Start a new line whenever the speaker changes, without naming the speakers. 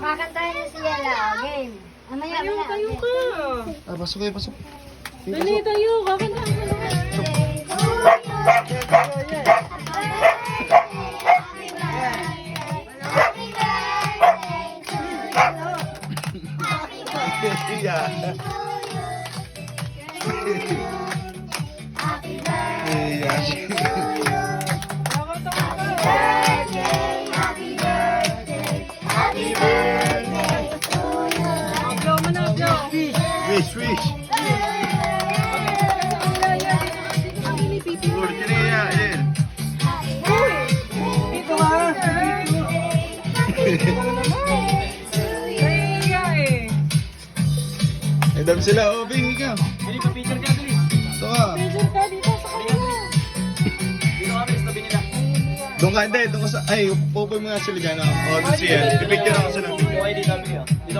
kakantahin na siya lang. Game. Amaya,
Tayo ka.
Pasok kayo, pasok.
Dali tayo, kakantahan ka na.
Yeah.
Aglaw mo na, aglaw.
Wish, wish. Lord, yun nga yan.
Dito ka. Kaya eh.
Eh, dami sila. Oh, Bing, ikaw.
Dali, pa-picture ka, dali.
Ito ka.
Picture ka dito sa kanila.
Dito kami, sa tabi nila.
Doon ka, hindi. Doon ka sa... Ay, pupoy mo nga sila dyan. Oh, doon siya. Pipicture ako sila.
Okay, dito kami. Dito